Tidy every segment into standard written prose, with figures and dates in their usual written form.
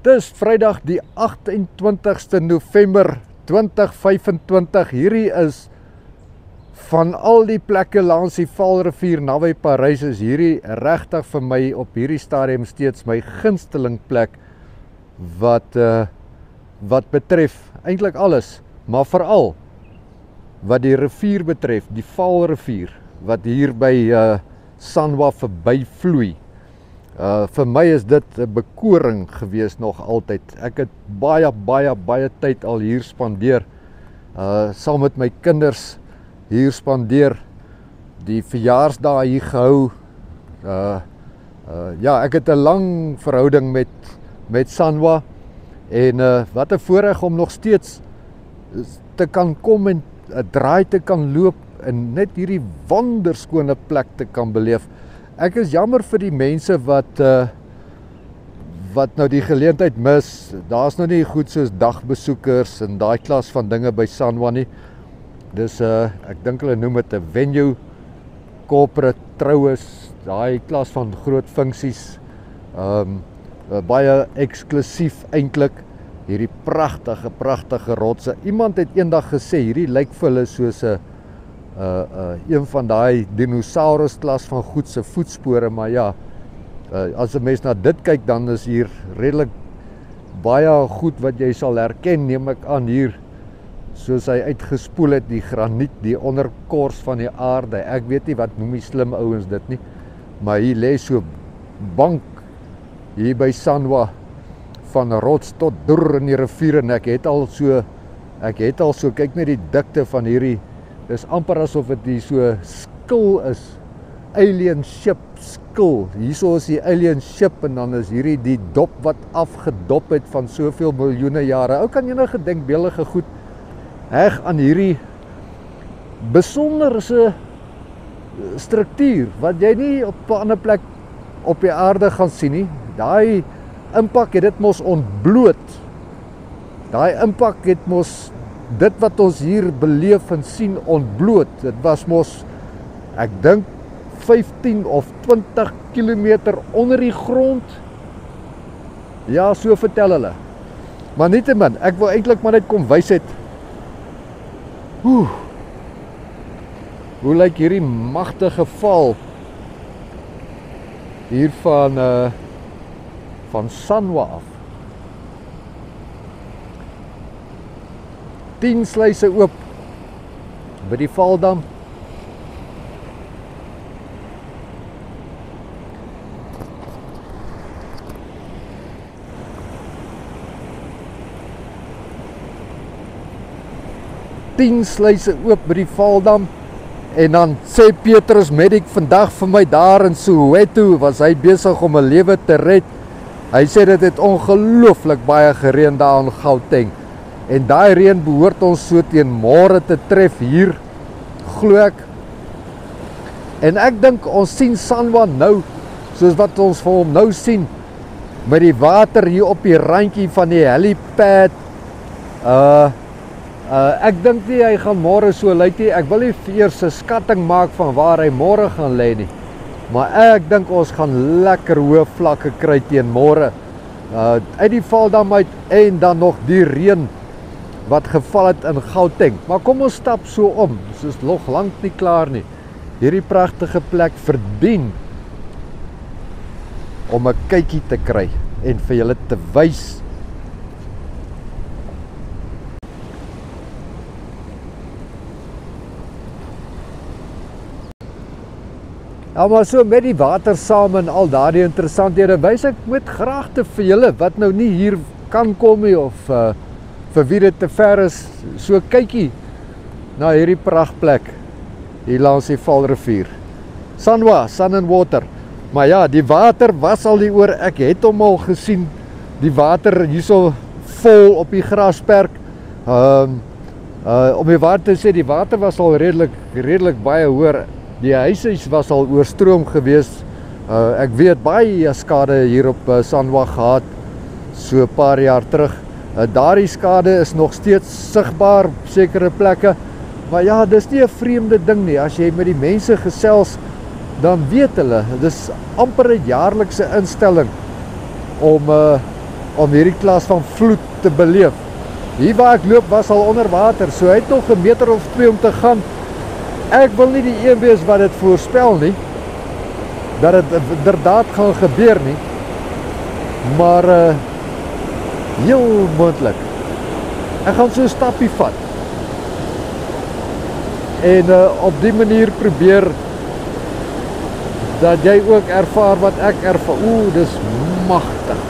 Dis Vrydag die 28ste November 2025. Hierdie is van al die plekke langs die Vaalrivier naby Parys is hierdie regtig vir my op hierdie stadium steeds my gunsteling plek wat betref eintlik alles, maar veral wat die rivier betref, die Vaalrivier wat hier by Sanwa verbyvloei. Vir my is dit 'n bekoring gewees nog altyd. Ek het baie tyd al hier spandeer. Saam met my kinders hier spandeer. Die verjaarsdae hier gehou. Ja, ek het 'n lang verhouding met Sanwa en wat 'n voorreg om nog steeds te kan kom en 'n draai te kan loop en net hierdie wonderskone plek te kan beleef. Ek is jammer vir die mense wat nou die geleentheid mis. Daar's nou nie goed soos dagbesoekers en daai klas van dinge by Sanwa nie. Dis ek dink hulle noem dit 'n venue, corporate troues, daai klas van groot funksies. Baie eksklusief eintlik. Hierdie pragtige rotse. Iemand het eendag gesê hierdie lyk vir hulle soos 'n een van daai dinosaurus klas van goed se voetspore, maar ja, as 'n mens na dit kyk, dan is hier redelik baie goed wat jy sal herken, neem ek aan hier, soos hy uitgespoel het, die graniet, die onderkors van die aarde. Ek weet nie wat noem die slim ouens dit nie, maar hier lê so bank hier by Sanwa van rots tot deur in die rivier en ek het al so kyk net die dikte van hierdie. Dis amper asof dit hier so skil is. Alien ship skil. Hierso is die alien ship en dan is hierdie die dop wat afgedop het van soveel miljoene jare. Ou kan enige denkbeeldige goed heg aan hierdie besonderse struktuur wat jy nie op 'n ander plek op die aarde gaan sien nie. Daai impak het dit mos ontbloot. Daai impak het mos dit wat ons hier beleef en sien ontbloot. Dit was mos, ek dink 15 of 20 kilometer onder die grond. Ja, so vertel hulle. Maar nietemin, ek wil eintlik maar net kom wys het. Hoe lyk hierdie magtige val hier van Sanwa af. 10 sluise oop by die Vaaldam. En dan sê Petrus Medic vandag vir my daar in Soweto was hy besig om 'n lewe te red. Hy sê dit het ongelooflik baie gereën daar in Gauteng. En daai reën behoort ons so teen môre te tref hier, glo ek. En ek dink ons sien Sanwa nou, soos wat ons vir hom nou sien, met die water hier op die randjie van die helipad. Ek dink nie hy gaan môre so lyk nie. Ek wil nie eers 'n skatting maak van waar hy môre gaan lê nie. Maar ek dink ons gaan lekker hoë vlakke kry teen môre. Uit die Vaaldam uit en dan nog die reën wat geval het in Gauteng. Maar kom ons stap so om. Dit is nog lank nie klaar nie. Hierdie pragtige plek verdien om 'n kykie te kry en vir julle te wys. Ja, maar so met die water saam en al daardie interessanthede wys ek met graagte vir julle wat nou nie hier kan kom nie of vir wie dit te ver is, so kykie na hierdie prachtplek hier langs die Vaalrivier. Sanwa, Sun and Water. Maar ja, die water was al hier oor, ek het hom al gesien, die water hierso vol op die grasperk. Om die water te sê, die water was al redelik baie hoër. Die huise was al oorstroom gewees. Ek weet baie skade hier op Sanwa gehad, so 'n paar jaar terug. Daardie skade is nog steeds sigbaar op sekere plekke. Maar ja, dis nie 'n vreemde ding nie. As jy met die mense gesels, dan weet hulle, dis amper 'n jaarlikse instelling om om hierdie klas van vloed te beleef. Hier waar ek loop was al onder water, so hy het nog 'n meter of 2 om te gaan. Ek wil nie die een wees wat dit voorspel nie, dat dit inderdaad gaan gebeur nie, maar heel moontlik. Ek gaan so 'n stappie vat en op die manier probeer dat jy ook ervaar wat ek ervaar. Dis magtig.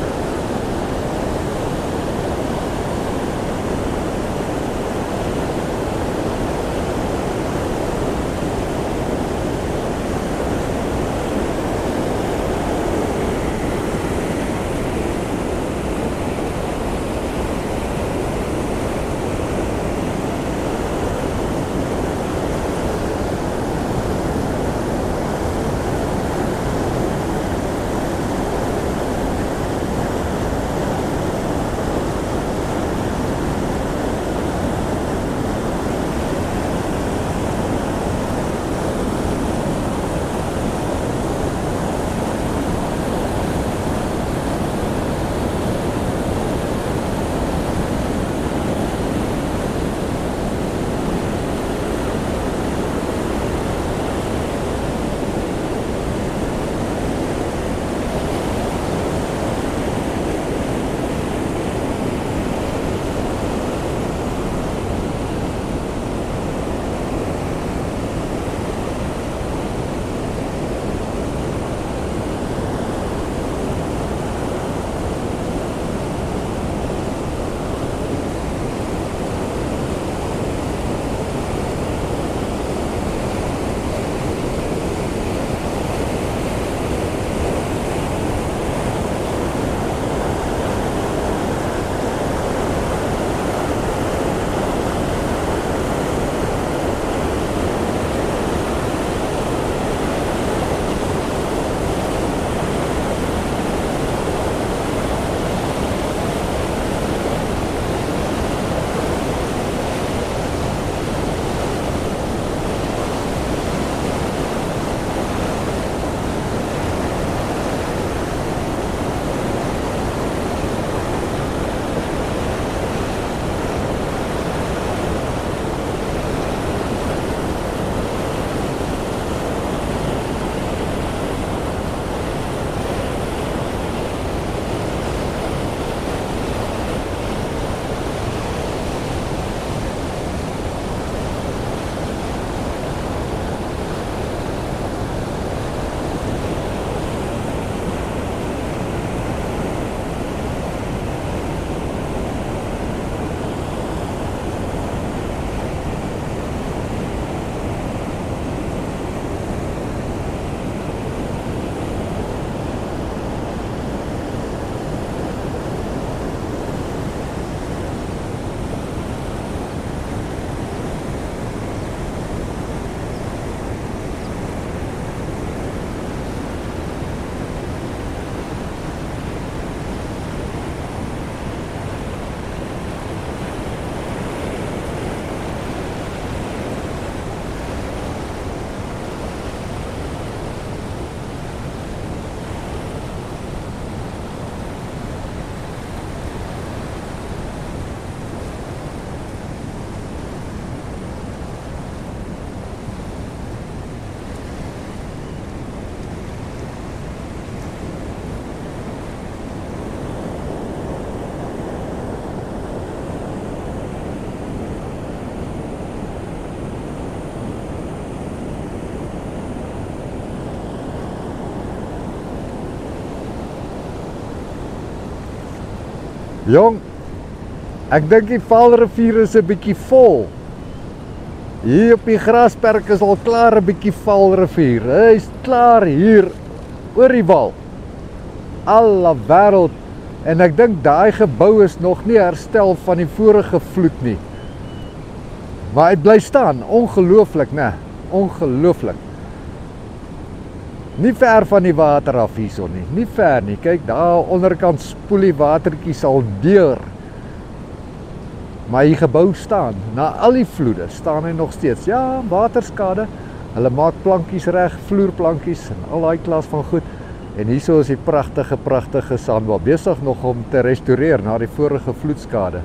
Jong, ek dink die Vaalrivier is 'n bietjie vol. Hier op die grasperk is al klaar 'n bietjie Vaalrivier. Hy's klaar hier oor die wal. Alle wêreld. En ek dink daai gebou is nog nie herstel van die vorige vloed nie. Maar hy bly staan, ongelooflik, né? Ongelooflik. Nie ver van die water af hierson nie, nie ver nie. Kyk, daar onderkant spoel die watertjies al deur. Maar die gebou staan, na al die vloede, staan hy nog steeds. Ja, waterskade, hulle maak plankies reg, vloerplankies en al daai klas van goed. En hierso is die pragtige Sanwa, besig nog om te restaureer na die vorige vloedskade.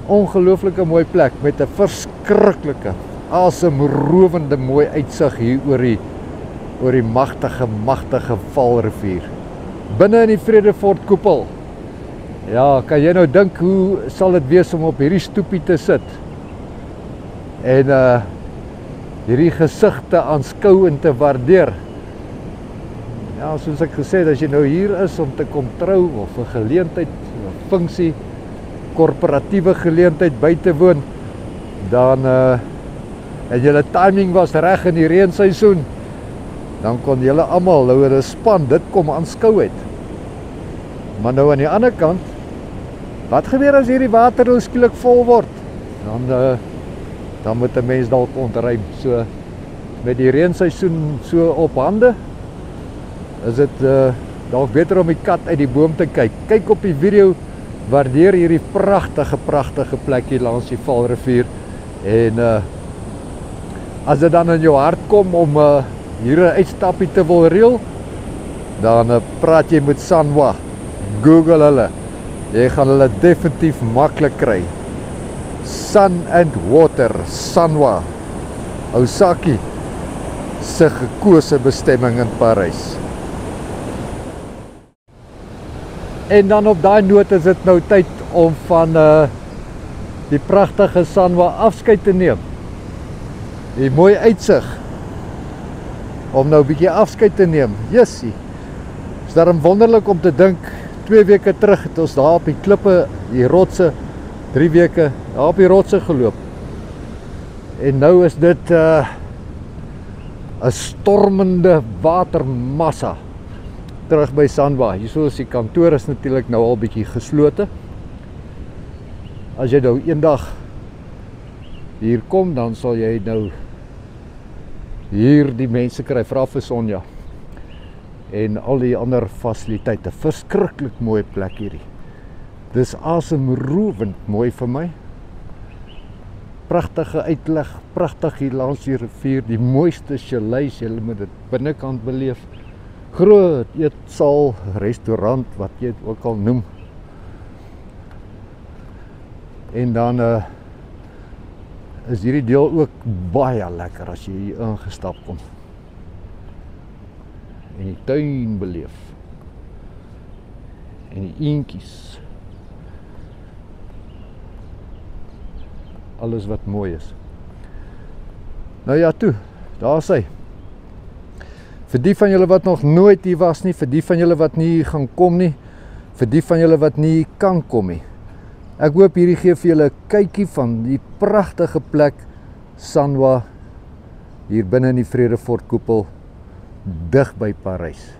Ongelooflike mooi plek met 'n verskriklike, asemrowende mooi uitsig hier oor die magtige Valrivier. Binne in die Vredefort koepel. Ja, kan jy nou dink hoe sal dit wees om op hierdie stoepie te sit? En hierdie gesigte aanskou en te waardeer. Ja, soos ek gesê het, as jy nou hier is om te kom trou of 'n geleentheid, 'n funksie, korporatiewe geleentheid by te woon, dan en julle timing was reg in die reenseisoen, dan kon julle almal nou 'n span dit kom aanskou het. Maar nou aan die ander kant, wat gebeur as hierdie water nou skielik vol word? Dan moet 'n mens dalk ontruim. So met die reenseisoen so op hande, is dit dalk beter om die kat uit die boom te kyk. Kyk op die video, waardeer hierdie pragtige plek hier langs die Valrivier. En as dit dan in jou hart kom om hier 'n uitstappie te wil reël, dan praat jy met Sanwa. Google hulle. Jy gaan hulle definitief maklik kry. Sun and Water, Sanwa, Osaki se gekose bestemming in Parys. En dan op daai noot is dit nou tyd om van die pragtige Sanwa afskeid te neem. Die mooi uitsig. Om nou 'n bietjie afskeid te neem. Jessie. Is daarom wonderlik om te dink, 2 weke terug het ons daar op die klippe, die rotse, 3 weke daar op die rotse geloop. En nou is dit 'n stormende watermassa terug by Sanwa. Hierso is die kantoor is natuurlik nou al bietjie geslote. As jy nou eendag hier kom, dan sal jy nou hier die mense kry, vra vir Sonja. En al die ander fasiliteite. Verskriklik mooi plek hierdie. Dis asemrowend mooi vir my. Pragtige uitlig, pragtig hier langs die rivier, die mooiste chalets, jy moet dit binnekant beleef. Groot eetsaal, restaurant, wat jy het ook al noem. En dan is hierdie deel ook baie lekker as jy hier ingestap kom. En die tuin beleef. En die eentjies. Alles wat mooi is. Nou ja, toe, daar is hy. Vir die van julle wat nog nooit hier was nie, vir die van julle wat nie gaan kom nie, vir die van julle wat nie kan kom nie. Ek hoop hierdie gee vir julle 'n kykie van die pragtige plek Sanwa hier binne in die Vredefort koepel, dig by Parys.